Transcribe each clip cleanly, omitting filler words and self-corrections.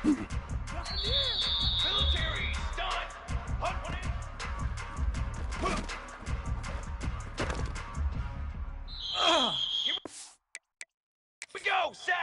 Military, stun. Hunt one in. Here we go, set.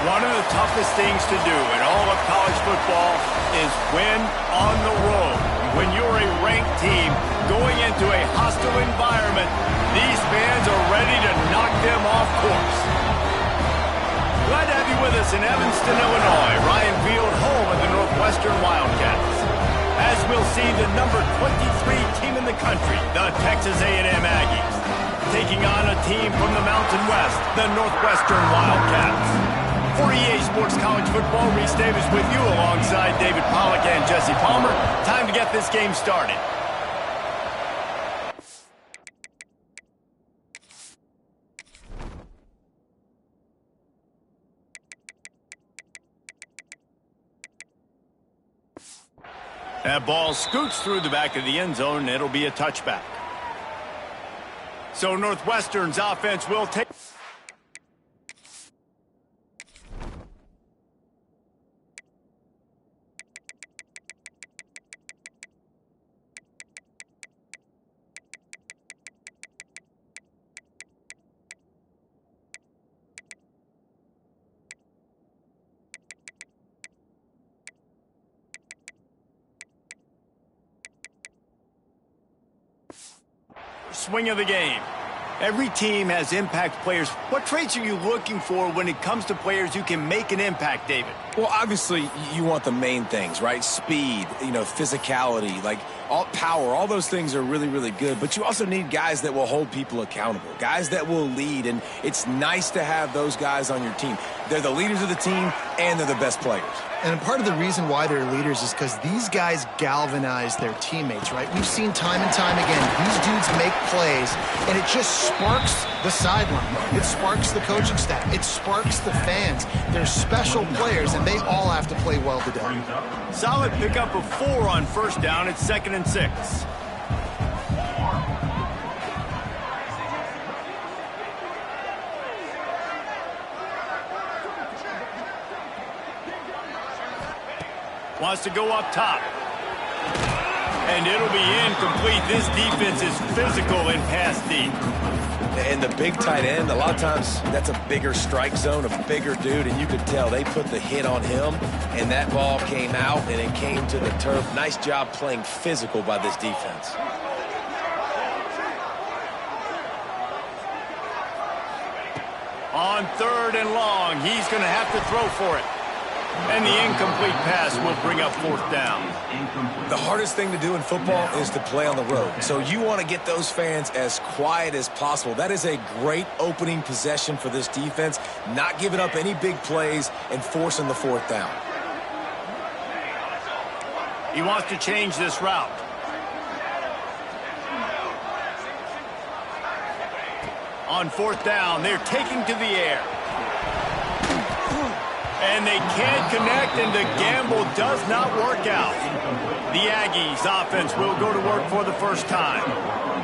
One of the toughest things to do in all of college football is win on the road. When you're a ranked team going into a hostile environment, these fans are ready to knock them off course. Glad to have you with us in Evanston, Illinois. Ryan Field, home of the Northwestern Wildcats. As we'll see, the number 23 team in the country, the Texas A&M Aggies, taking on a team from the Mountain West, the Northwestern Wildcats. For EA Sports College Football, Reese Davis with you alongside David Pollack and Jesse Palmer. Time to get this game started. That ball scoots through the back of the end zone, and it'll be a touchback. So Northwestern's offense will take... Swing of the game. Every team has impact players. What traits are you looking for when it comes to players who can make an impact, David? Well, obviously, you want the main things, right? Speed, physicality, like all power, all those things are really, really good. But you also need guys that will hold people accountable, guys that will lead. And it's nice to have those guys on your team. They're the leaders of the team, and they're the best players. And part of the reason why they're leaders is because these guys galvanize their teammates, right? We've seen time and time again, these dudes make plays, and it just sparks the sideline. It sparks the coaching staff. It sparks the fans. They're special players, and they all have to play well today. Solid pickup of 4 on first down. It's 2nd and 6. Wants to go up top. And it'll be incomplete. This defense is physical in pass deep. And the big tight end, a lot of times that's a bigger strike zone, a bigger dude, and you could tell they put the hit on him, and that ball came out, and it came to the turf. Nice job playing physical by this defense. On 3rd and long, he's going to have to throw for it. And the incomplete pass will bring up 4th down. The hardest thing to do in football is to play on the road. So you want to get those fans as quiet as possible. That is a great opening possession for this defense. Not giving up any big plays and forcing the 4th down. He wants to change this route. On 4th down, they're taking to the air. And they can't connect, and the gamble does not work out. The Aggies offense will go to work for the first time.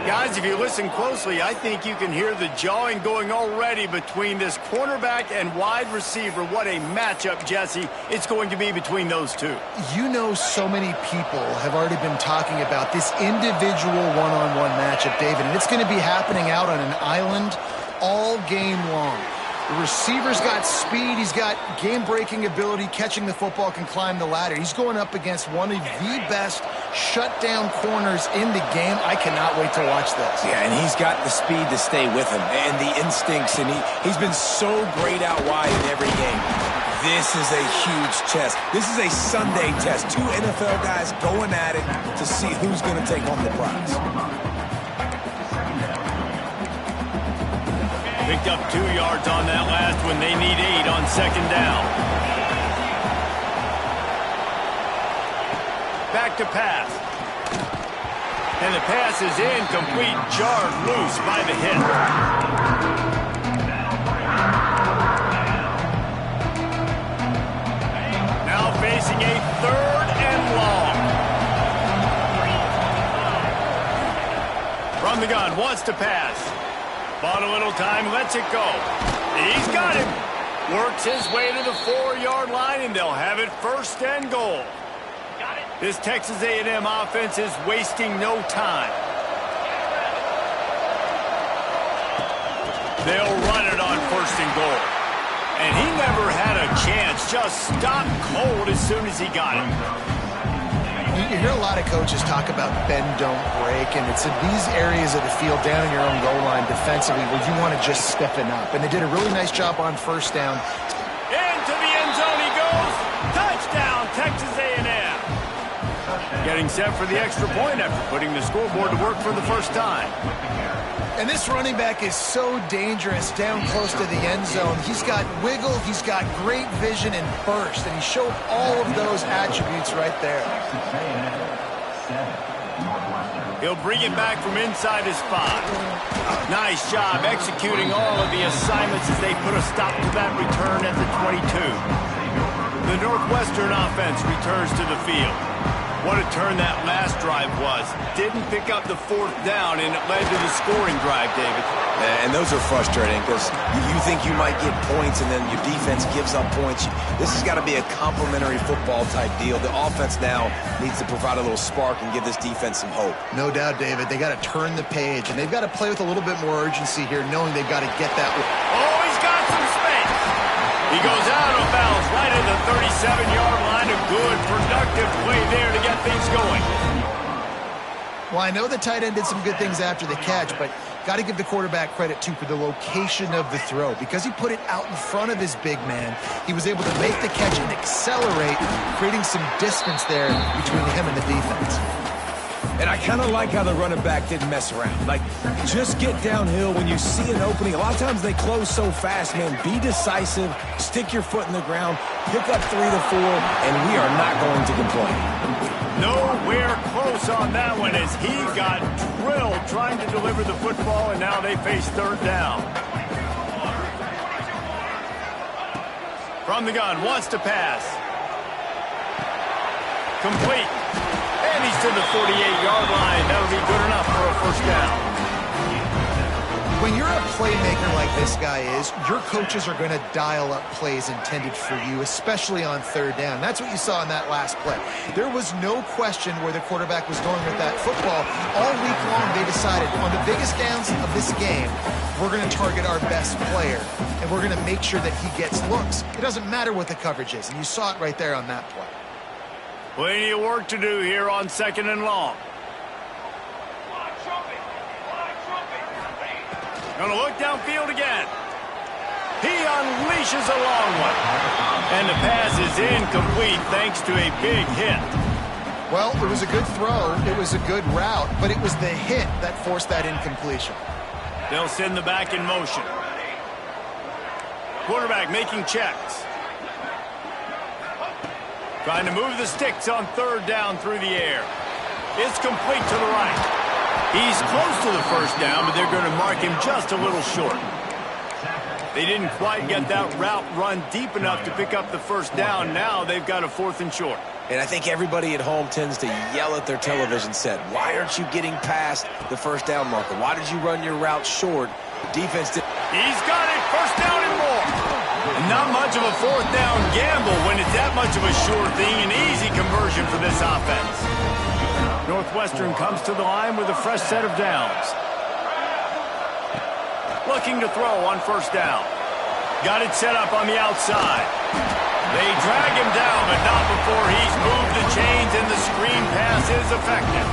Guys, if you listen closely, I think you can hear the jawing going already between this cornerback and wide receiver. What a matchup, Jesse, it's going to be between those two. You know, so many people have already been talking about this individual one-on-one matchup, David, and it's going to be happening out on an island all game long. The receiver's got speed, he's got game-breaking ability, catching the football, can climb the ladder. He's going up against one of the best shutdown corners in the game. I cannot wait to watch this. Yeah, and he's got the speed to stay with him and the instincts, and he's been so great out wide in every game. This is a huge test. This is a Sunday test. Two NFL guys going at it to see who's going to take home the prize. Picked up 2 yards on that last one. They need 8 on second down. Back to pass. And the pass is incomplete, jarred loose by the hit. Now facing a 3rd and long. From the gun, wants to pass. Bought a little time, lets it go. He's got him. Works his way to the 4-yard line, and they'll have it 1st and goal. This Texas A&M offense is wasting no time. They'll run it on 1st and goal. And he never had a chance, just stopped cold as soon as he got it. You hear a lot of coaches talk about bend, don't break, and it's in these areas of the field down in your own goal line defensively where you want to just stiffen up. And they did a really nice job on 1st down. Into the end zone he goes. Touchdown, Texas A&M. Getting set for the extra point after putting the scoreboard to work for the first time. And this running back is so dangerous down close to the end zone. He's got wiggle, he's got great vision and burst, and he showed all of those attributes right there. He'll bring it back from inside his 5. Nice job executing all of the assignments as they put a stop to that return at the 22. The Northwestern offense returns to the field. What a turn that last drive was. Didn't pick up the 4th down, and it led to the scoring drive, David. And those are frustrating because you think you might get points and then your defense gives up points. This has got to be a complementary football type deal. The offense now needs to provide a little spark and give this defense some hope. No doubt, David. They got to turn the page, and they've got to play with a little bit more urgency here, knowing they've got to get that. Oh, he's got some space. He goes out of bounds right at the 37-yard line. A good, productive play there to get things going. Well, I know the tight end did some good things after the catch, but got to give the quarterback credit, too, for the location of the throw. Because he put it out in front of his big man, he was able to make the catch and accelerate, creating some distance there between him and the defense. And I kind of like how the running back didn't mess around. Like, just get downhill when you see an opening. A lot of times they close so fast, man. Be decisive, stick your foot in the ground, pick up 3 to 4, and we are not going to complain. Nowhere close on that one as he got drilled trying to deliver the football, and now they face 3rd down. From the gun, wants to pass. Complete. And he's to the 48-yard line. That'll be good enough for a 1st down. When you're a playmaker like this guy is, your coaches are going to dial up plays intended for you, especially on 3rd down. That's what you saw in that last play. There was no question where the quarterback was going with that football. All week long, they decided on the biggest downs of this game, we're going to target our best player, and we're going to make sure that he gets looks. It doesn't matter what the coverage is, and you saw it right there on that play. Plenty of work to do here on 2nd and long. Gonna look downfield again. He unleashes a long one. And the pass is incomplete thanks to a big hit. Well, it was a good throw. It was a good route, but it was the hit that forced that incompletion. They'll send the back in motion. Quarterback making checks. Trying to move the sticks on 3rd down through the air. It's complete to the right. He's close to the 1st down, but they're going to mark him just a little short. They didn't quite get that route run deep enough to pick up the first down. Now they've got a 4th and short. And I think everybody at home tends to yell at their television set. Why aren't you getting past the first down marker? Why did you run your route short? Defense did. He's got it. First down and more. Not much of a 4th down gamble when it's that much of a sure thing. An easy conversion for this offense. Northwestern comes to the line with a fresh set of downs. Looking to throw on first down. Got it set up on the outside. They drag him down, but not before he's moved the chains, and the screen pass is effective.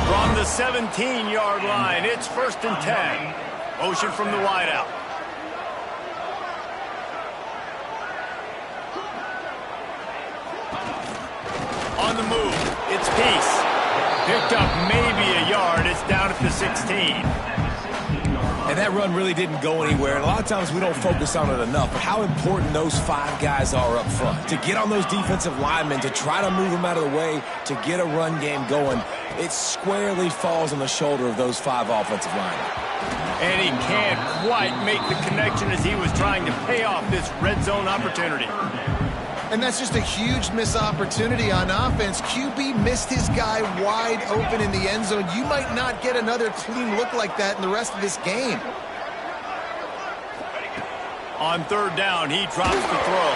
From the 17-yard line, it's 1st and 10. Motion from the wideout. On the move, it's Peace. Picked up maybe a yard. It's down at the 16. And that run really didn't go anywhere. And a lot of times we don't focus on it enough. But how important those 5 guys are up front. To get on those defensive linemen, to try to move them out of the way, to get a run game going, it squarely falls on the shoulder of those 5 offensive linemen. And he can't quite make the connection as he was trying to pay off this red zone opportunity. And that's just a huge missed opportunity on offense. QB missed his guy wide open in the end zone. You might not get another clean look like that in the rest of this game. On 3rd down, he drops the throw.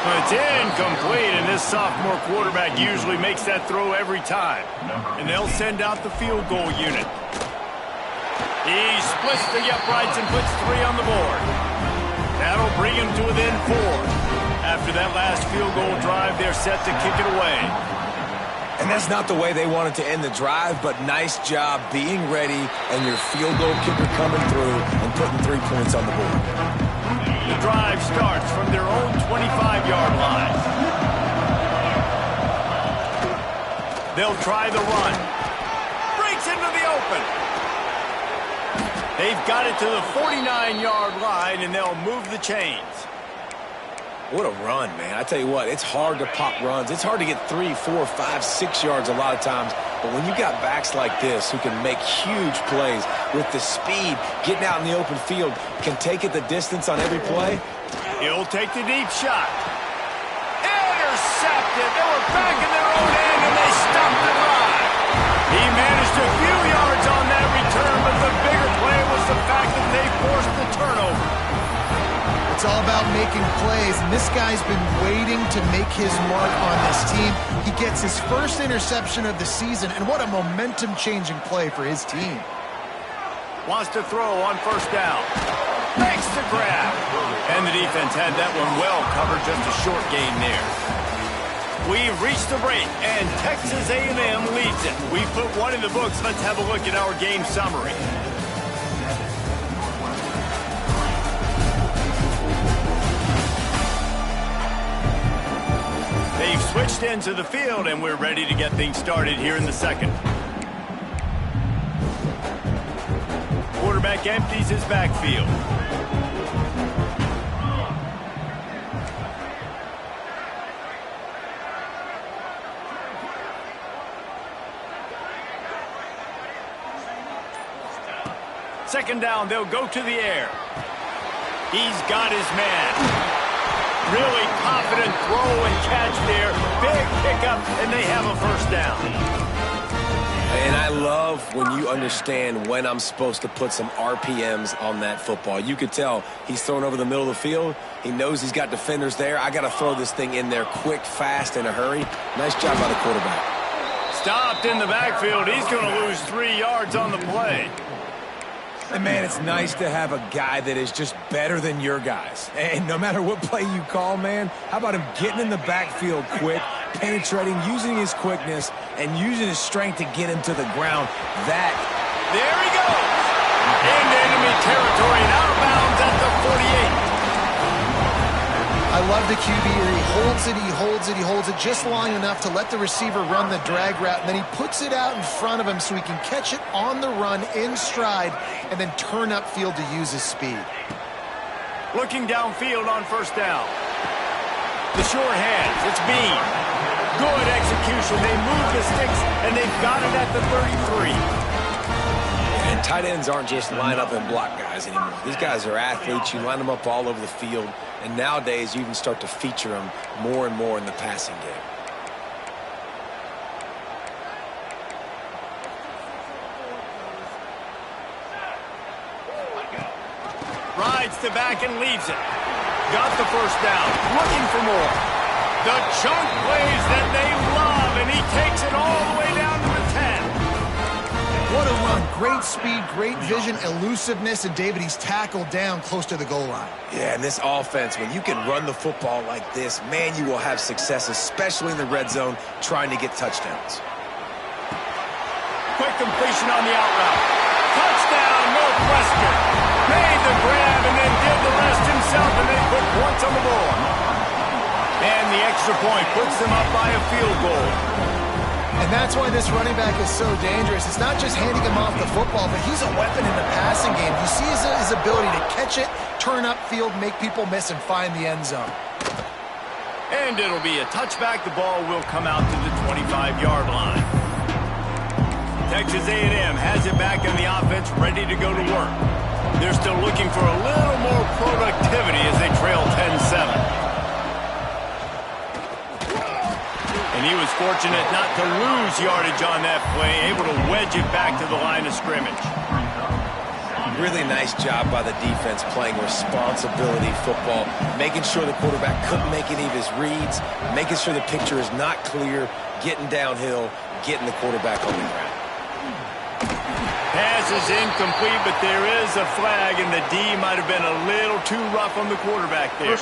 But it's incomplete, and this sophomore quarterback usually makes that throw every time. And they'll send out the field goal unit. He splits the uprights and puts 3 on the board. That'll bring him to within 4. After that last field goal drive, they're set to kick it away. And that's not the way they wanted to end the drive, but nice job being ready and your field goal kicker coming through and putting 3 points on the board. The drive starts from their own 25-yard line. They'll try the run. Breaks into the open. They've got it to the 49-yard line, and they'll move the chains. What a run, man. I tell you what, it's hard to pop runs. It's hard to get 3, 4, 5, 6 yards a lot of times. But when you got backs like this who can make huge plays with the speed, getting out in the open field, can take it the distance on every play. He'll take the deep shot. Intercepted. They were back in their own end, and they stopped the drive. He managed a few yards on that return, but the bigger play was the fact that they forced the turnover. It's all about making plays, and this guy's been waiting to make his mark on this team. He gets his first interception of the season, and what a momentum-changing play for his team. Wants to throw on first down. Makes the grab. And the defense had that one well covered, just a short gain there. We've reached the break, and Texas A&M leads it. We put 1 in the books. Let's have a look at our game summary. They've switched into the field, and we're ready to get things started here in the second. Quarterback empties his backfield. Second down, they'll go to the air. He's got his man. Really confident throw and catch there. Big pickup, and they have a first down. And I love when you understand when I'm supposed to put some RPMs on that football. You could tell he's thrown over the middle of the field. He knows he's got defenders there. I got to throw this thing in there quick, fast, in a hurry. Nice job by the quarterback. Stopped in the backfield. He's going to lose 3 yards on the play. And, man, it's nice to have a guy that is just better than your guys. And no matter what play you call, man, how about him getting in the backfield quick, penetrating, using his quickness, and using his strength to get him to the ground. There he goes. Into enemy territory and out of bounds at the 48. I love the QB here. He holds it, he holds it, he holds it just long enough to let the receiver run the drag route, and then he puts it out in front of him so he can catch it on the run in stride and then turn upfield to use his speed. Looking downfield on first down. The short hands, it's Bean. Good execution. They move the sticks, and they've got it at the 33. And Tight ends aren't just line up and block guys anymore. These guys are athletes. You line them up all over the field, and nowadays you even start to feature them more and more in the passing game. Rides to back and leaves it. Got the first down. Looking for more. The chunk plays that they love, and he takes it all the way down to the 10. What a run. Great speed, great vision, elusiveness, and David, he's tackled down close to the goal line. Yeah, and this offense, when you can run the football like this, man, you will have success, especially in the red zone, trying to get touchdowns. Quick completion on the out route. Touchdown, Northwestern. Made the grab and then did the rest himself, and they put points on the board. And the extra point puts them up by a field goal. And that's why this running back is so dangerous. It's not just handing him off the football, but he's a weapon in the passing game. You see his ability to catch it, turn upfield, make people miss, and find the end zone. And it'll be a touchback. The ball will come out to the 25-yard line. Texas A&M has it back in the offense, ready to go to work. They're still looking for a little more productivity as they trail 10-7. And he was fortunate not to lose yardage on that play, able to wedge it back to the line of scrimmage. Really nice job by the defense playing responsibility football, making sure the quarterback couldn't make any of his reads, making sure the picture is not clear, getting downhill, getting the quarterback on the ground. Pass is incomplete, but there is a flag, and the D might have been a little too rough on the quarterback there.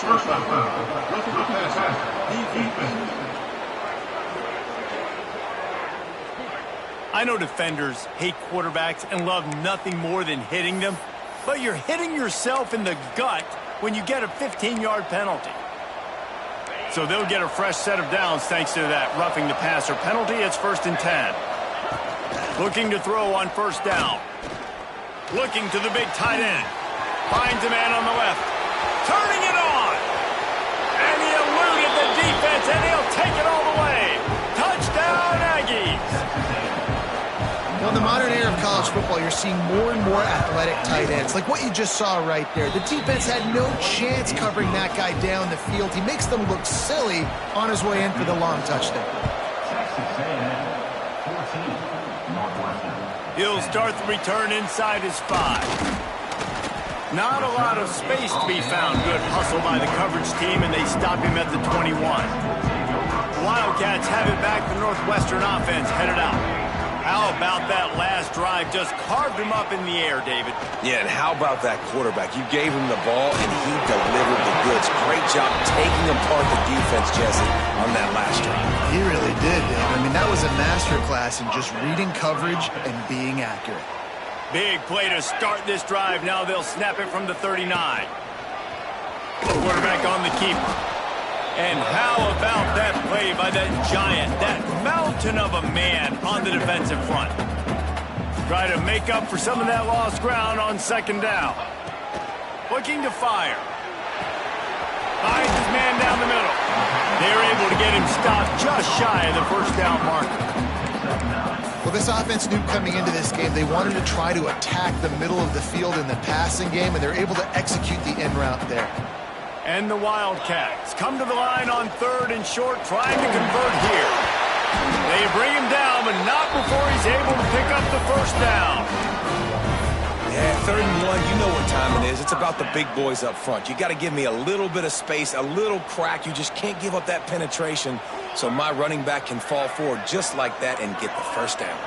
I know defenders hate quarterbacks and love nothing more than hitting them, but you're hitting yourself in the gut when you get a 15-yard penalty. So they'll get a fresh set of downs thanks to that roughing the passer penalty. It's 1st and 10. Looking to throw on first down. Looking to the big tight end. Finds a man on the left. Turning it on. And he eluded the defense, and he'll take it all the way. Touchdown, Aggies. Well, in the modern era of college football, you're seeing more and more athletic tight ends, like what you just saw right there. The defense had no chance covering that guy down the field. He makes them look silly on his way in for the long touchdown. He'll start the return inside his 5. Not a lot of space to be found. Good hustle by the coverage team, and they stop him at the 21. Wildcats have it back. The Northwestern offense headed out. How about that last drive? Just carved him up in the air, David. Yeah, and how about that quarterback? You gave him the ball, and he delivered the goods. Great job taking apart the defense, Jesse, on that last drive. He really did, Dave. I mean, that was a masterclass in just reading coverage and being accurate. Big play to start this drive. Now they'll snap it from the 39. Quarterback on the keeper. And how about that play by that giant, that mountain of a man on the defensive front? Try to make up for some of that lost ground on second down. Looking to fire. Finds his man down the middle. They're able to get him stopped just shy of the first down marker. Well, this offense knew coming into this game they wanted to try to attack the middle of the field in the passing game, and they're able to execute the in route there. And the Wildcats come to the line on 3rd and short, trying to convert here. They bring him down, but not before he's able to pick up the first down. Yeah, 3rd and 1, you know what time it is. It's about the big boys up front. You got to give me a little bit of space, a little crack. You just can't give up that penetration so my running back can fall forward just like that and get the first down.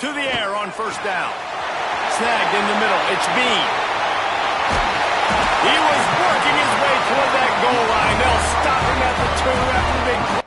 To the air on first down. Snagged in the middle. It's Bean. He was working his way toward that goal line. They'll stop him at the 2 after the big play.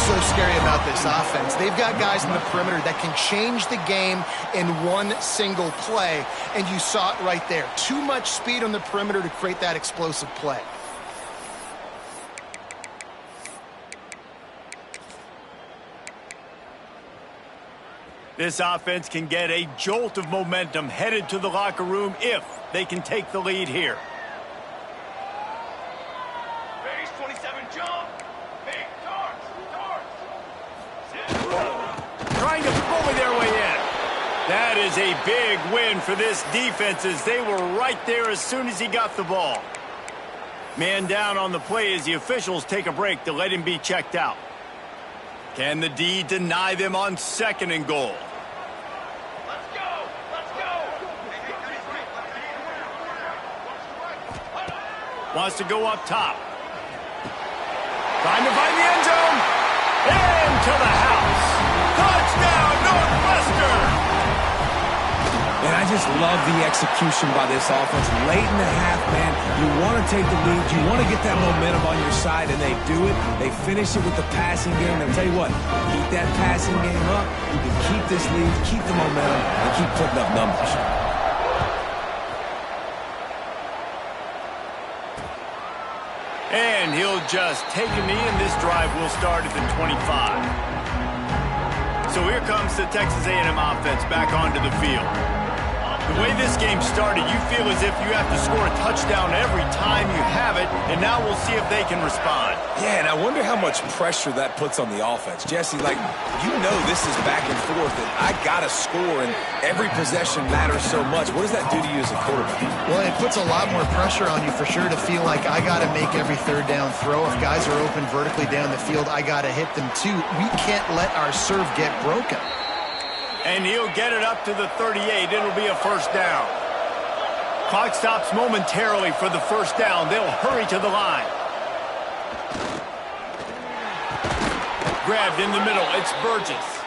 so scary about this offense. They've got guys in the perimeter that can change the game in one single play, and you saw it right there. Too much speed on the perimeter to create that explosive play. This offense can get a jolt of momentum headed to the locker room if they can take the lead here. Base 27 jump. Big darts. Trying to bully their way in. That is a big win for this defense as they were right there as soon as he got the ball. Man down on the play as the officials take a break to let him be checked out. Can the D deny them on 2nd and goal? Let's go. Let's go. Wants to go up top. Trying to find the end zone. Into the house. Touchdown, Northwestern! And I just love the execution by this offense. Late in the half, man, you want to take the lead. You want to get that momentum on your side, and they do it. They finish it with the passing game. And I'll tell you what, keep that passing game up. You can keep this lead, keep the momentum, and keep putting up numbers. And he'll just take a knee, and this drive will start at the 25. So here comes the Texas A&M offense back onto the field. The way this game started, you feel as if you have to score a touchdown every time you have it, and now we'll see if they can respond. Yeah, and I wonder how much pressure that puts on the offense. Jesse, like, you know this is back and forth, and I got to score, and every possession matters so much. What does that do to you as a quarterback? Well, it puts a lot more pressure on you for sure to feel like I got to make every third down throw. If guys are open vertically down the field, I got to hit them too. We can't let our serve get broken. And he'll get it up to the 38. It'll be a first down. Clock stops momentarily for the first down. They'll hurry to the line. Grabbed in the middle. It's Burgess.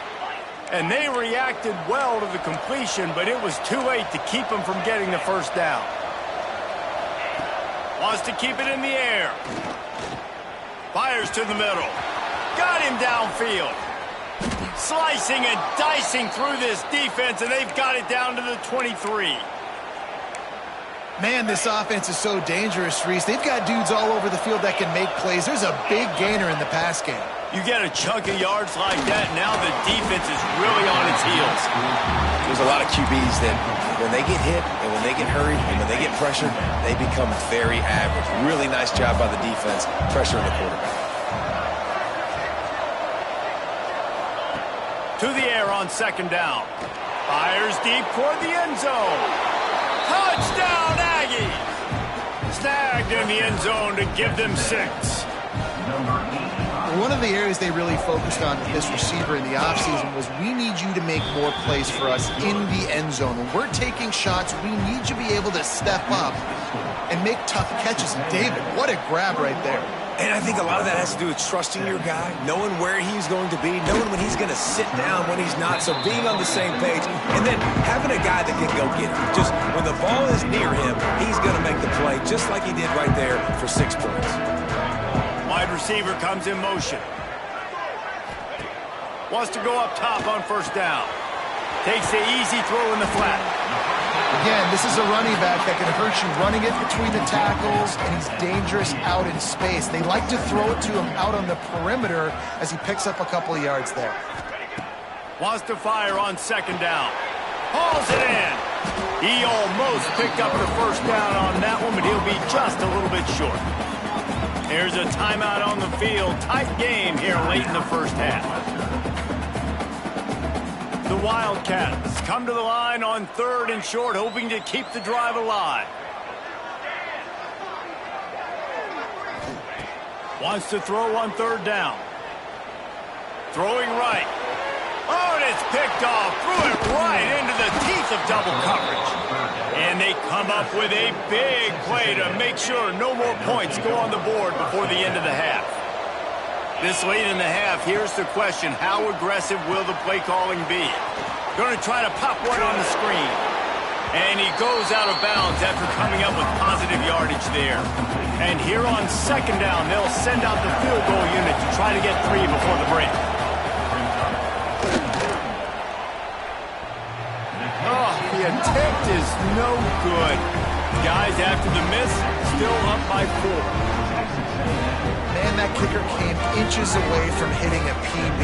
And they reacted well to the completion, but it was too late to keep them from getting the first down. Wants to keep it in the air. Fires to the middle. Got him downfield. Slicing and dicing through this defense, and they've got it down to the 23. Man, this offense is so dangerous, Reese. They've got dudes all over the field that can make plays. There's a big gainer in the pass game. You get a chunk of yards like that, now the defense is really on its heels. There's a lot of QBs that when they get hit and when they get hurried and when they get pressured, they become very average. Really nice job by the defense, pressuring the quarterback. To the air on 2nd down. Fires deep toward the end zone. Touchdown, Aggies! Snagged in the end zone to give them 6. One of the areas they really focused on with this receiver in the offseason was we need you to make more plays for us in the end zone. When we're taking shots, we need you to be able to step up and make tough catches. And David, what a grab right there. And I think a lot of that has to do with trusting your guy, knowing where he's going to be, knowing when he's going to sit down, when he's not, so being on the same page, and then having a guy that can go get it. Just when the ball is near him, he's going to make the play, just like he did right there for 6 points. Wide receiver comes in motion. Wants to go up top on first down. Takes the easy throw in the flat. Again, this is a running back that can hurt you running it between the tackles, and he's dangerous out in space. They like to throw it to him out on the perimeter as he picks up a couple of yards there. Wants to fire on 2nd down. Hauls it in. He almost picked up the first down on that one, but he'll be just a little bit short. There's a timeout on the field. Tight game here late in the first half. The Wildcats come to the line on 3rd and short, hoping to keep the drive alive. Wants to throw on 3rd down. Throwing right. Oh, and it's picked off. Threw it right into the teeth of double coverage. And they come up with a big play to make sure no more points go on the board before the end of the half. This late in the half, here's the question. How aggressive will the play calling be? Going to try to pop one on the screen. And he goes out of bounds after coming up with positive yardage yardage there. And here on second down, they'll send out the field goal unit to try to get 3 before the break. Oh, the attempt is no good. Guys, after the miss, still up by 4. Man, that kicker came inches away from hitting a PB.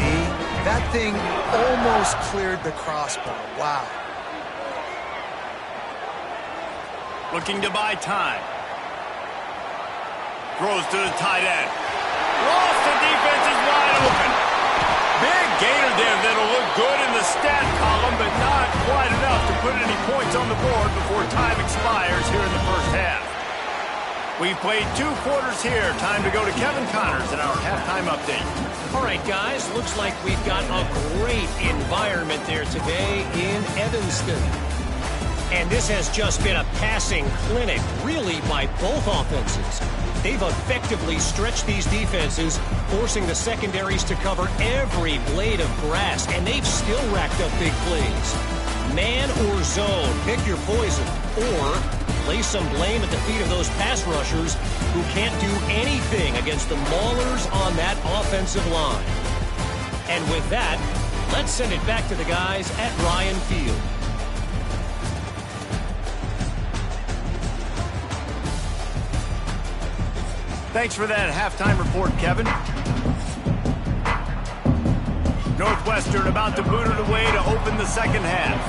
That thing almost cleared the crossbar. Wow. Looking to buy time. Throws to the tight end. Lost, the defense is wide open. Big gainer there that'll look good in the stat column, but not quite enough to put any points on the board before time expires here in the first half. We've played 2 quarters here. Time to go to Kevin Connors in our halftime update. All right, guys, looks like we've got a great environment there today in Evanston. And this has just been a passing clinic, really, by both offenses. They've effectively stretched these defenses, forcing the secondaries to cover every blade of grass, and they've still racked up big plays. Man or zone, pick your poison, or lay some blame at the feet of those pass rushers who can't do anything against the maulers on that offensive line. And with that, let's send it back to the guys at Ryan Field. Thanks for that halftime report, Kevin. Northwestern about to boot it away to open the second half.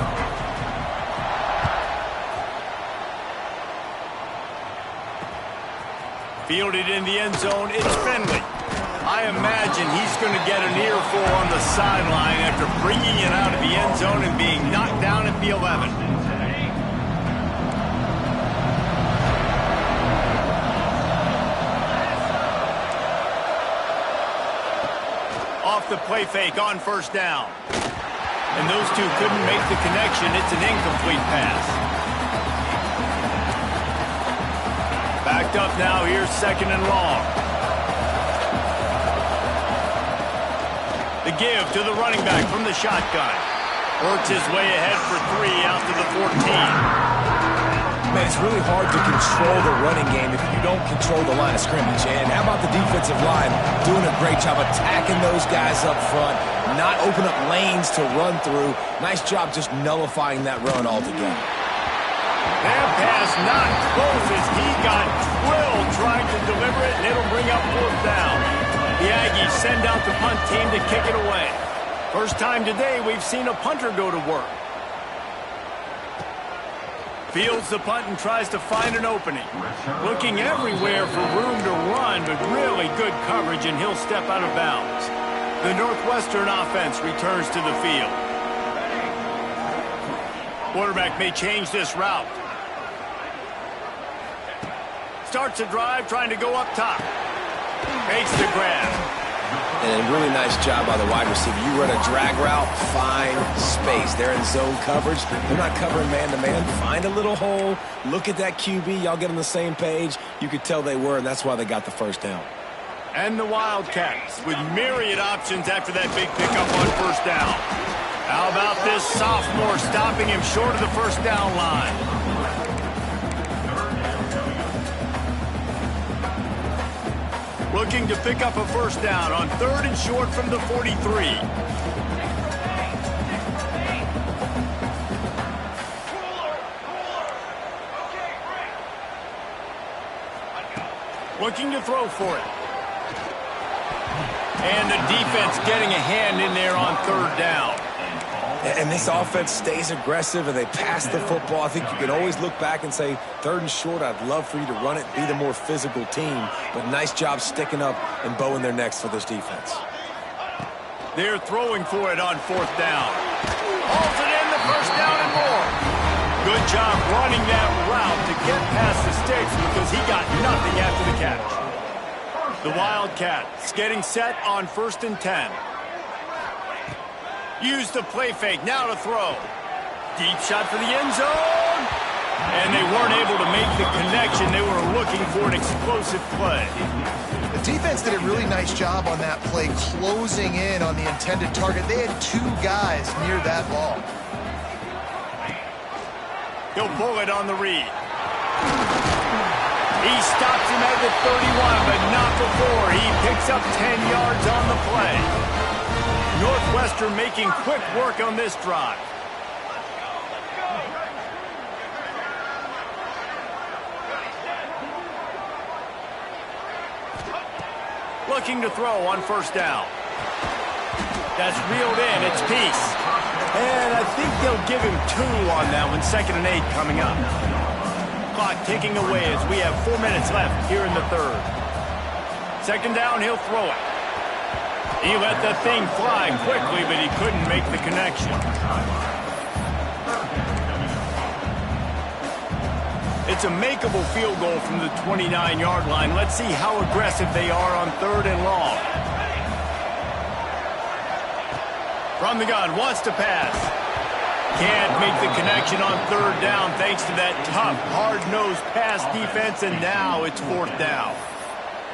Fielded in the end zone, it's Finley. I imagine he's going to get an earful on the sideline after bringing it out of the end zone and being knocked down at the 11. Off the play fake on first down. And those two couldn't make the connection. It's an incomplete pass. Backed up now. Here's second and long. The give to the running back from the shotgun. Works his way ahead for 3 out to the 14. Man, it's really hard to control the running game if you don't control the line of scrimmage. And how about the defensive line doing a great job attacking those guys up front, not open up lanes to run through. Nice job just nullifying that run altogether. That pass not close as he got drilled trying to deliver it, and it'll bring up 4th down. The Aggies send out the punt team to kick it away. First time today we've seen a punter go to work. Fields the punt and tries to find an opening. Looking everywhere for room to run, but really good coverage, and he'll step out of bounds. The Northwestern offense returns to the field. Quarterback may change this route. Starts a drive trying to go up top. Makes the grab. And a really nice job by the wide receiver. You run a drag route, find space. They're in zone coverage. They're not covering man-to-man. Find a little hole. Look at that QB. Y'all get on the same page. You could tell they were, and that's why they got the first down. And the Wildcats with myriad options after that big pickup on first down. How about this sophomore stopping him short of the first down line? Looking to pick up a first down on 3rd and short from the 43. Looking to throw for it. And the defense getting a hand in there on 3rd down. And this offense stays aggressive, and they pass the football. I think you can always look back and say, 3rd and short, I'd love for you to run it, be the more physical team. But nice job sticking up and bowing their necks for this defense. They're throwing for it on 4th down. Hauls it in, the first down and more. Good job running that route to get past the sticks because he got nothing after the catch. The Wildcats getting set on 1st and 10. Use the play fake, now to throw. Deep shot for the end zone. And they weren't able to make the connection. They were looking for an explosive play. The defense did a really nice job on that play, closing in on the intended target. They had 2 guys near that ball. He'll pull it on the read. He stops him at the 31, but not before. He picks up 10 yards on the play. Northwestern making quick work on this drive. Looking to throw on first down. That's reeled in. It's Peace. And I think they'll give him 2 on that one. 2nd and 8 coming up. Clock ticking away as we have 4 minutes left here in the 3rd. 2nd down, he'll throw it. He let the thing fly quickly, but he couldn't make the connection. It's a makeable field goal from the 29-yard line. Let's see how aggressive they are on 3rd and long. From the gun, wants to pass. Can't make the connection on 3rd down thanks to that tough, hard-nosed pass defense, and now it's 4th down.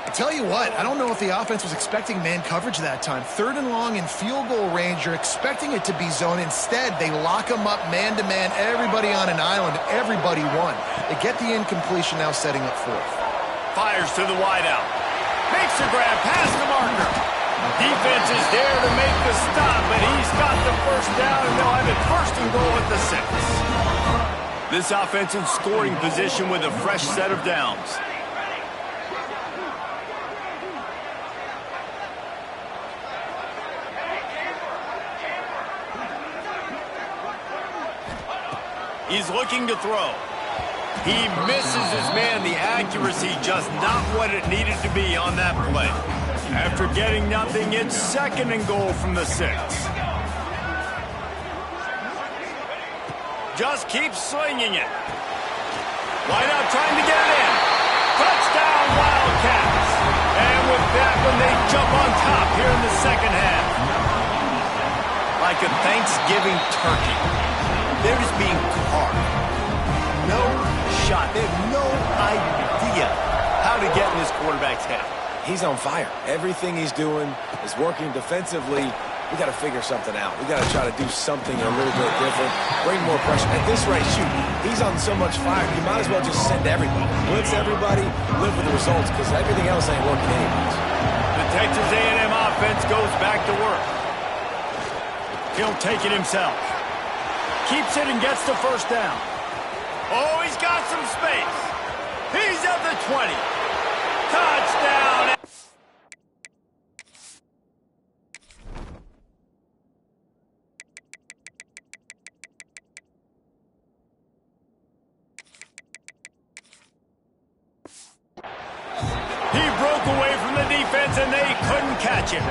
I tell you what, I don't know if the offense was expecting man coverage that time. 3rd and long in field goal range, you're expecting it to be zone. Instead, they lock them up man-to-man, everybody on an island, everybody won. They get the incompletion now setting up 4th. Fires to the wideout. Makes the grab past the marker. Defense is there to make the stop, but he's got the first down, and they'll have it 1st and goal at the 6. This offense in scoring position with a fresh set of downs. He's looking to throw. He misses his man. The accuracy just not what it needed to be on that play. After getting nothing, it's 2nd and goal from the 6. Just keeps slinging it. Wideout trying to get it in. Touchdown, Wildcats. And with that one, they jump on top here in the 2nd half. Like a Thanksgiving turkey. They're just being carved. No shot. They have no idea how to get in this quarterback's head. He's on fire. Everything he's doing is working defensively. We got to figure something out. We got to try to do something a little bit different. Bring more pressure. At this rate, shoot, he's on so much fire, you might as well just send everybody. Blitz everybody, live with the results, because everything else ain't working anyways. The Texas A&M offense goes back to work. He'll take it himself. Keeps it and gets the first down. Oh, he's got some space. He's at the 20. Touchdown. He broke away from the defense and they couldn't catch him.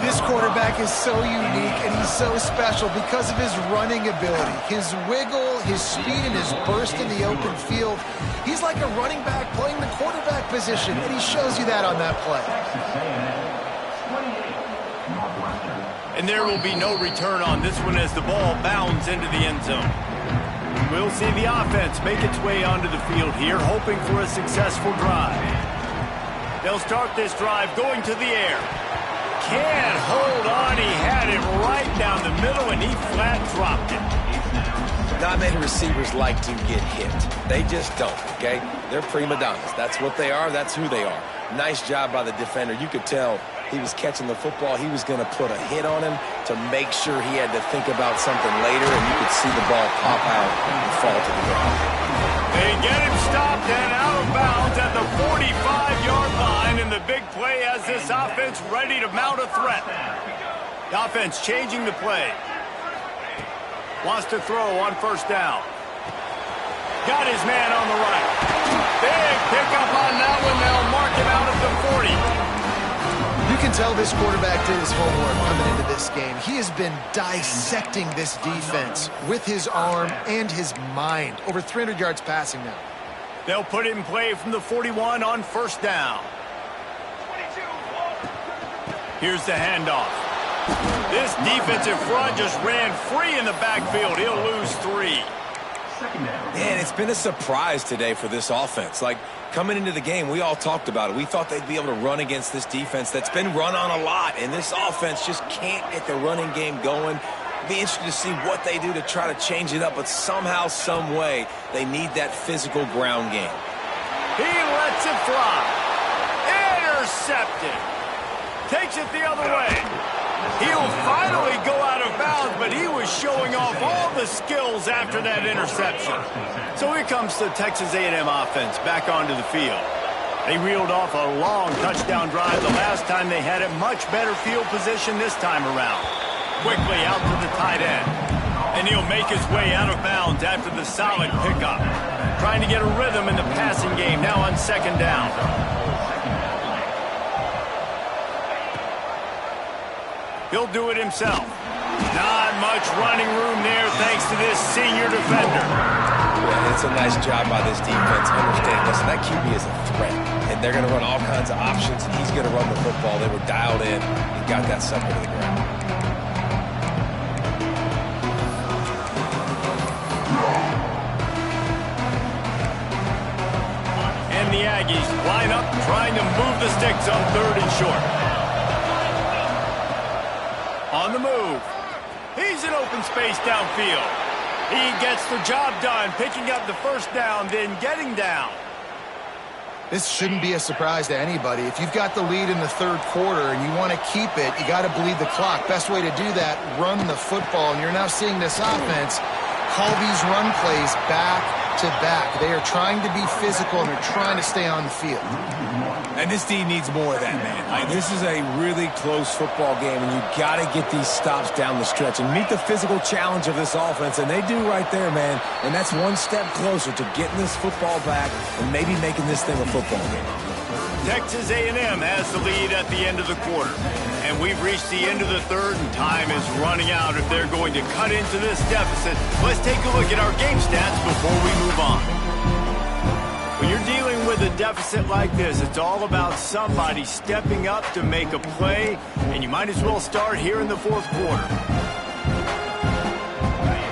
This quarterback is so unique and he's so special because of his running ability. His wiggle, his speed, and his burst in the open field. He's like a running back playing the quarterback position, and he shows you that on that play. And there will be no return on this one as the ball bounds into the end zone. We'll see the offense make its way onto the field here, hoping for a successful drive. They'll start this drive going to the air. Can't hold on. He had it right down the middle, and he flat dropped it. Not many receivers like to get hit. They just don't, okay? They're prima donnas. That's what they are. That's who they are. Nice job by the defender. You could tell he was catching the football. He was going to put a hit on him to make sure he had to think about something later, and you could see the ball pop out and fall to the ground. They get him stopped and out of bounds at the 45-yard line, and the big play has this offense ready to mount a threat. The offense changing the play. Wants to throw on first down. Got his man on the right. Big pickup on that one. They'll mark him out at the 40. You can tell this quarterback did his homework coming into this game. He has been dissecting this defense with his arm and his mind. Over 300 yards passing now. They'll put it in play from the 41 on first down. Here's the handoff. This defensive front just ran free in the backfield. He'll lose 3. Man, it's been a surprise today for this offense. Like, coming into the game, we all talked about it. We thought they'd be able to run against this defense that's been run on a lot, and this offense just can't get the running game going. Be interested to see what they do to try to change it up, but somehow, some way, they need that physical ground game. He lets it fly. Intercepted. Takes it the other way. He'll finally go out of bounds, but he was showing off all the skills after that interception. So here comes the Texas A&M offense back onto the field. They reeled off a long touchdown drive the last time they had it. Much better field position this time around. Quickly out to the tight end. And he'll make his way out of bounds after the solid pickup. Trying to get a rhythm in the passing game now on second down. He'll do it himself. Not much running room there thanks to this senior defender. Yeah, it's a nice job by this defense. Understand, listen, that QB is a threat. And they're going to run all kinds of options, and he's going to run the football. They were dialed in and got that sucker to the ground. And the Aggies line up trying to move the sticks on third and short. On the move. He's in open space downfield. He gets the job done, picking up the first down, then getting down. This shouldn't be a surprise to anybody. If you've got the lead in the third quarter and you want to keep it, you got to bleed the clock. Best way to do that, run the football. And you're now seeing this offense call these run plays back to back. They are trying to be physical and they're trying to stay on the field. And this team needs more of that, man. Like, this is a really close football game, and you got to get these stops down the stretch and meet the physical challenge of this offense, and they do right there, man. And that's one step closer to getting this football back and maybe making this thing a football game. Texas A&M has the lead at the end of the quarter. And we've reached the end of the third, and time is running out if they're going to cut into this deficit. Let's take a look at our game stats before we move on. When you're dealing with a deficit like this, it's all about somebody stepping up to make a play, and you might as well start here in the fourth quarter.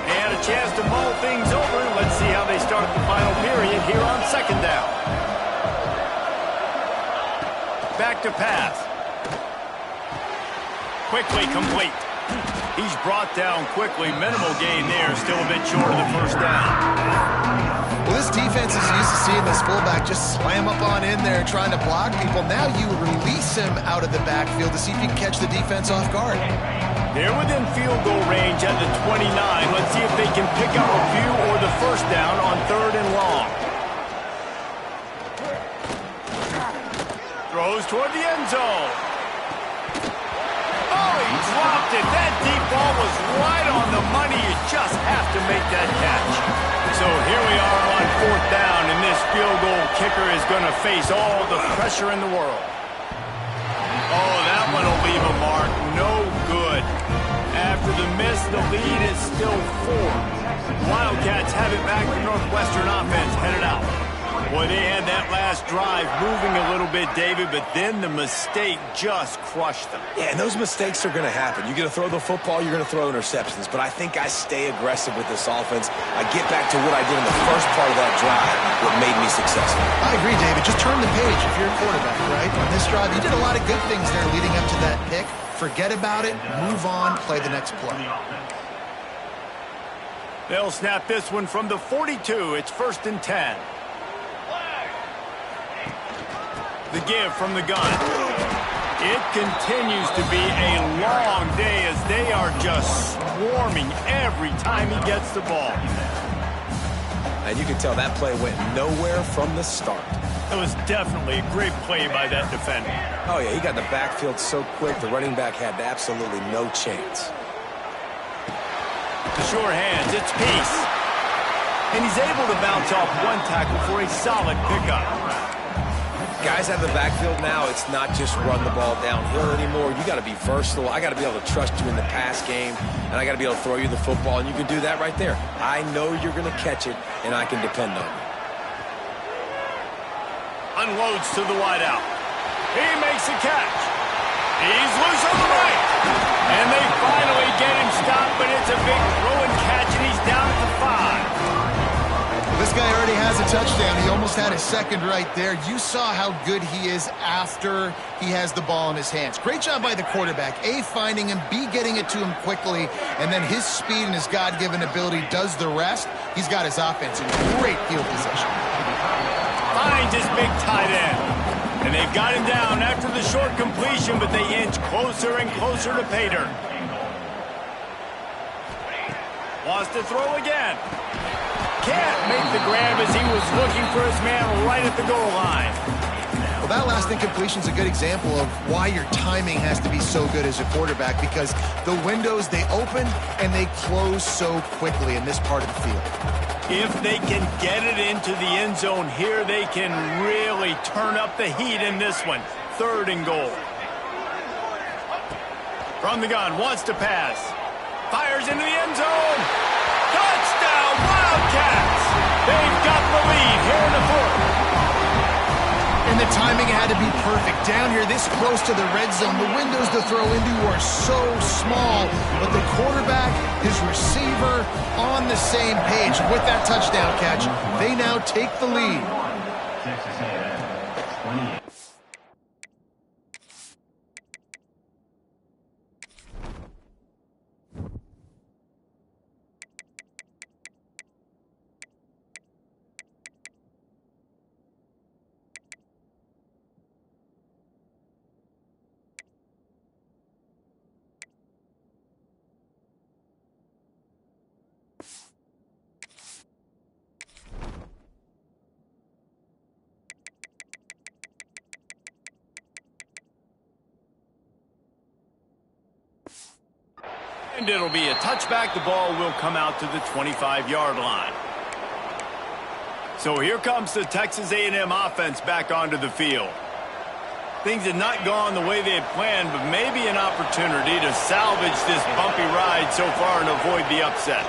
They had a chance to mull things over. Let's see how they start the final period here on second down. Back to pass. Quickly complete. He's brought down quickly. Minimal gain there. Still a bit short of the first down. Well, this defense is used to seeing this fullback just slam up on in there trying to block people. Now you release him out of the backfield to see if you can catch the defense off guard. They're within field goal range at the 29. Let's see if they can pick up a few or the first down on third and long. Throws toward the end zone. Oh, he dropped it. That deep ball was right on the money. You just have to make that catch. So here we are on fourth down, and this field goal kicker is going to face all the pressure in the world. Oh, that one will leave a mark. No good. After the miss, the lead is still 4. Wildcats have it back. The Northwestern offense headed out. Boy, they had that last drive moving a little bit, David, but then the mistake just crushed them. Yeah, and those mistakes are going to happen. You're going to throw the football, you're going to throw interceptions. But I think I stay aggressive with this offense. I get back to what I did in the first part of that drive, what made me successful. I agree, David. Just turn the page if you're a quarterback, right? On this drive, you did a lot of good things there leading up to that pick. Forget about it, move on, play the next play. They'll snap this one from the 42. It's 1st and 10. The give from the gun. It continues to be a long day as they are just swarming every time he gets the ball. And you can tell that play went nowhere from the start. It was definitely a great play by that defender. Oh, yeah, he got in the backfield so quick, the running back had absolutely no chance. The short hands, it's Peace. And he's able to bounce off one tackle for a solid pickup. Guys out of the backfield now, it's not just run the ball downhill anymore. You got to be versatile. I got to be able to trust you in the pass game, and I got to be able to throw you the football, and you can do that right there. I know you're going to catch it, and I can depend on you. Unloads to the wideout. He makes a catch. He's loose on the right. And they finally get him stopped, but it's a big throw and catch, and he's down at the 5. This guy already has a touchdown. He almost had his second right there. You saw how good he is after he has the ball in his hands. Great job by the quarterback. A, finding him, B, getting it to him quickly, and then his speed and his God-given ability does the rest. He's got his offense in great field position. Finds his big tight end. And they've got him down after the short completion, but they inch closer and closer to pay dirt. Wants to throw again. Can't make the grab as he was looking for his man right at the goal line. Well, that last incompletion is a good example of why your timing has to be so good as a quarterback, because the windows, they open and they close so quickly in this part of the field. If they can get it into the end zone here, they can really turn up the heat in this one. 3rd and goal. From the gun, wants to pass. Fires into the end zone. Touchdown, Wildcats! They've got the lead here in the 4th. And the timing had to be perfect. Down here, this close to the red zone, the windows to throw into are so small, but the quarterback, his receiver, on the same page. With that touchdown catch, they now take the lead. Texas A&M, 28. And it'll be a touchback. The ball will come out to the 25-yard line. So here comes the Texas A&M offense back onto the field. Things had not gone the way they had planned, but maybe an opportunity to salvage this bumpy ride so far and avoid the upset.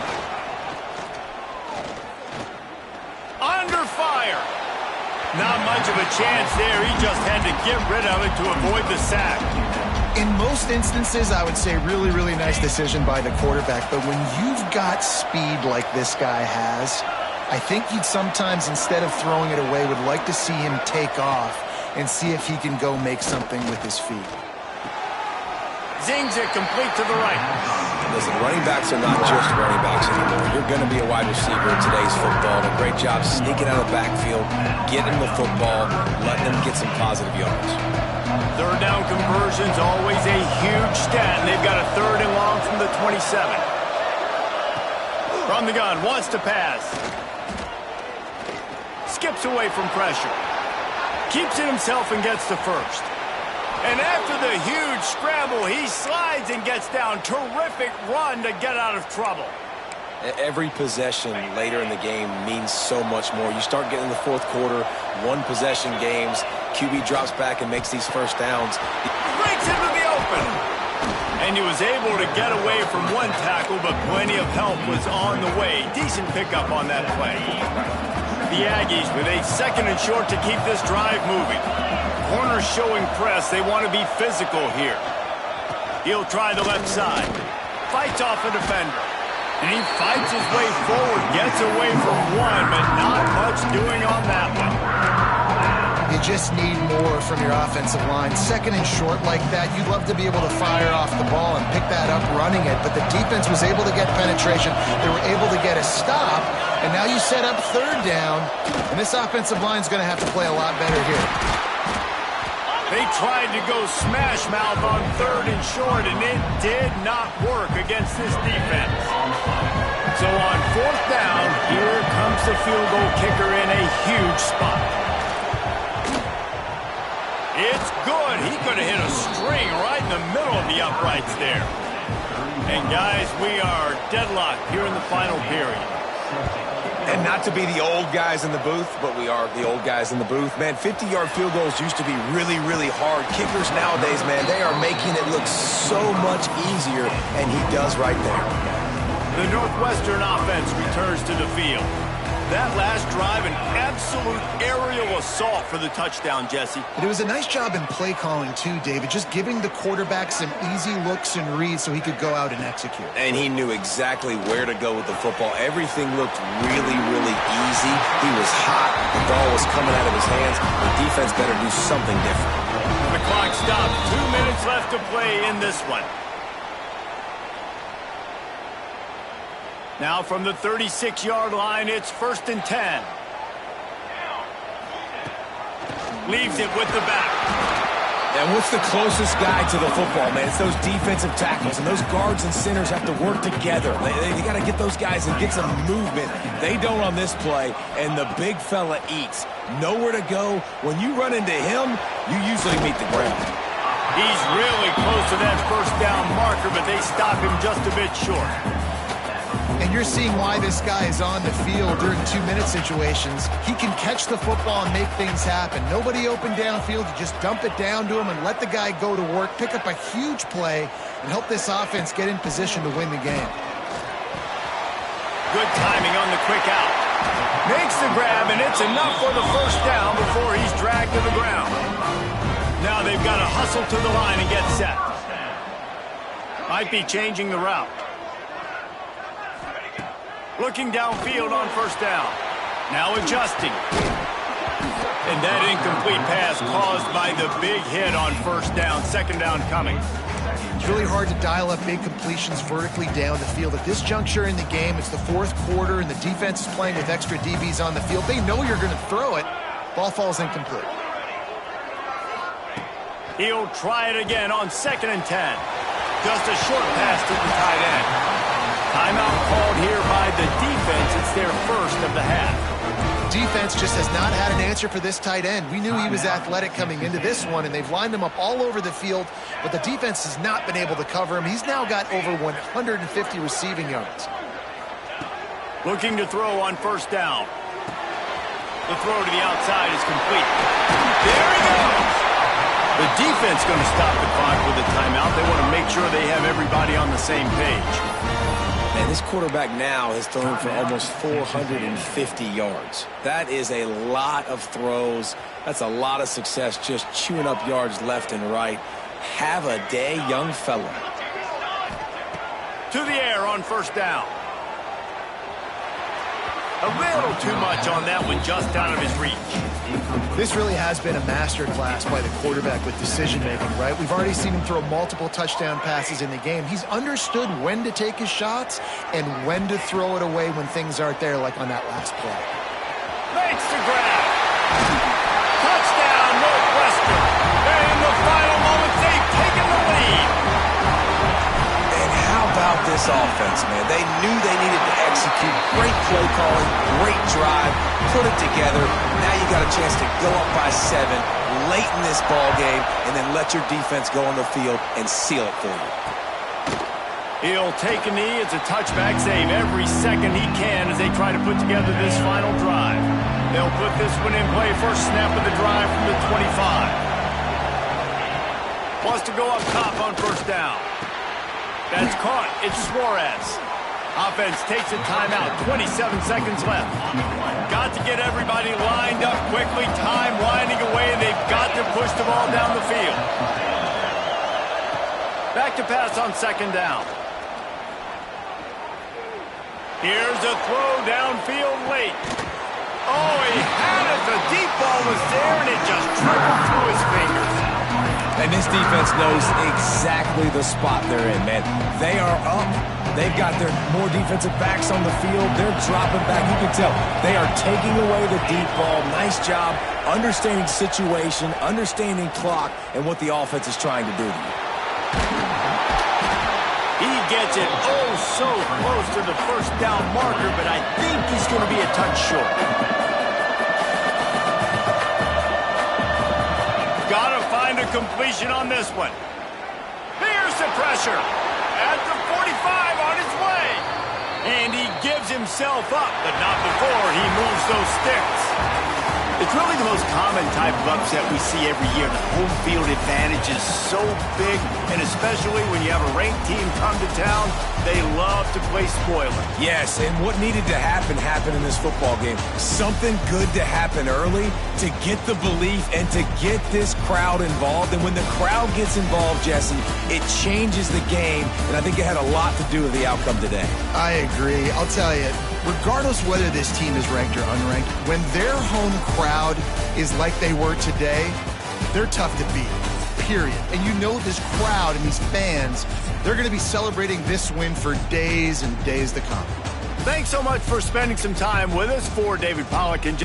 Under fire. Not much of a chance there. He just had to get rid of it to avoid the sack. In most instances, I would say really, really nice decision by the quarterback. But when you've got speed like this guy has, I think you'd sometimes, instead of throwing it away, would like to see him take off and see if he can go make something with his feet. Zings it complete to the right. Listen, running backs are not just running backs anymore. You're going to be a wide receiver in today's football. A great job sneaking out of the backfield, getting the football, letting them get some positive yards. 3rd down conversion's always a huge stat. They've got a 3rd and long from the 27. From the gun, wants to pass. Skips away from pressure. Keeps it himself and gets to 1st. And after the huge scramble, he slides and gets down. Terrific run to get out of trouble. Every possession later in the game means so much more. You start getting the 4th quarter, 1-possession games. QB drops back and makes these first downs. Breaks into the open. And he was able to get away from one tackle, but plenty of help was on the way. Decent pickup on that play. The Aggies with a 2nd and short to keep this drive moving. Corners showing press. They want to be physical here. He'll try the left side. Fights off a defender. And he fights his way forward. Gets away from one, but not much doing on that one. You just need more from your offensive line. 2nd and short like that, you'd love to be able to fire off the ball and pick that up running it, but the defense was able to get penetration. They were able to get a stop, and now you set up 3rd down, and this offensive line is going to have to play a lot better here. They tried to go smash mouth on 3rd and short, and it did not work against this defense. So on 4th down, here comes the field goal kicker in a huge spot. It's good. He could have hit a string right in the middle of the uprights there. And guys, we are deadlocked here in the final period. And not to be the old guys in the booth, but we are the old guys in the booth. Man, 50-yard field goals used to be really, really hard. Kickers nowadays, man, they are making it look so much easier, and he does right there. The Northwestern offense returns to the field. That last drive, an absolute aerial assault for the touchdown, Jesse. But it was a nice job in play calling too, David, just giving the quarterback some easy looks and reads so he could go out and execute. And he knew exactly where to go with the football. Everything looked really, really easy. He was hot. The ball was coming out of his hands. The defense better do something different. The clock stopped. 2 minutes left to play in this one. Now from the 36-yard line, it's 1st and 10. Leaves it with the back. And what's the closest guy to the football, man? It's those defensive tackles, and those guards and centers have to work together. They got to get those guys and get some movement. They don't on this play, and the big fella eats. Nowhere to go. When you run into him, you usually meet the ground. He's really close to that first down marker, but they stop him just a bit short. And you're seeing why this guy is on the field during 2-minute situations. He can catch the football and make things happen. Nobody open downfield. You just dump it down to him and let the guy go to work, pick up a huge play, and help this offense get in position to win the game. Good timing on the quick out. Makes the grab, and it's enough for the first down before he's dragged to the ground. Now they've got to hustle to the line and get set. Might be changing the route. Looking downfield on first down. Now adjusting. And that incomplete pass caused by the big hit on first down. Second down coming. It's really hard to dial up big completions vertically down the field. At this juncture in the game, it's the fourth quarter, and the defense is playing with extra DBs on the field. They know you're going to throw it. Ball falls incomplete. He'll try it again on 2nd and 10. Just a short pass to the tight end. Timeout called here by the defense. It's their first of the half. Defense just has not had an answer for this tight end. We knew he was athletic coming into this one, and they've lined him up all over the field, but the defense has not been able to cover him. He's now got over 150 receiving yards. Looking to throw on first down. The throw to the outside is complete. There he goes! The defense going to stop the clock with a timeout. They want to make sure they have everybody on the same page. And this quarterback now has thrown for almost 450 yards. That is a lot of throws. That's a lot of success just chewing up yards left and right. Have a day, young fella. To the air on first down. A little too much on that one, just out of his reach. This really has been a masterclass by the quarterback with decision-making, right? We've already seen him throw multiple touchdown passes in the game. He's understood when to take his shots and when to throw it away when things aren't there, like on that last play. Makes the grab. Touchdown, Northwestern. And in the final moments, they've taken the lead. And how about this offense, man? They knew they needed to execute. Great play calling, great drive, put it together. Now you got a chance to go up by 7 late in this ball game and then let your defense go on the field and seal it for you. He'll take a knee. It's a touchback save every second he can as they try to put together this final drive. They'll put this one in play. First snap of the drive from the 25. Wants to go up top on first down. That's caught. It's Suarez. Offense takes a timeout. 27 seconds left. Got to get everybody lined up quickly. Time winding away, and they've got to push the ball down the field. Back to pass on second down. Here's a throw downfield late. Oh, he had it. The deep ball was there, and it just trickled through his fingers. And this defense knows exactly the spot they're in, man. They are up. They've got their more defensive backs on the field. They're dropping back. You can tell they are taking away the deep ball. Nice job understanding situation, understanding clock, and what the offense is trying to do to you. He gets it oh so close to the first down marker, but I think he's going to be a touch short. Got to find a completion on this one. Here's the pressure. At the 45 on his way. And he gives himself up, but not before he moves those sticks. It's really the most common type of upset we see every year. The home field advantage is so big, and especially when you have a ranked team come to town, they love to play spoiler. Yes, and what needed to happen happened in this football game. Something good to happen early to get the belief and to get this crowd involved. And when the crowd gets involved, Jesse, it changes the game, and I think it had a lot to do with the outcome today. I agree. I'll tell you, regardless whether this team is ranked or unranked, when their home crowd is like they were today, they're tough to beat, period. And you know this crowd and these fans, they're going to be celebrating this win for days and days to come. Thanks so much for spending some time with us. For David Pollack and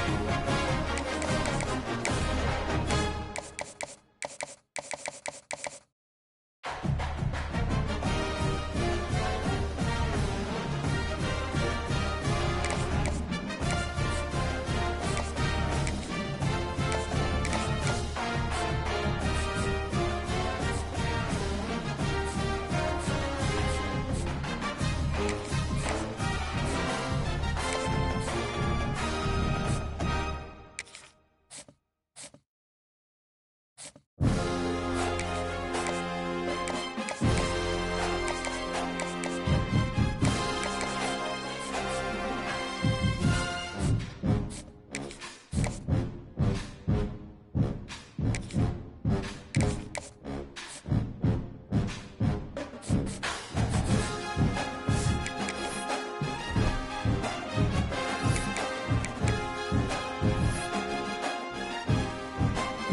Thank you.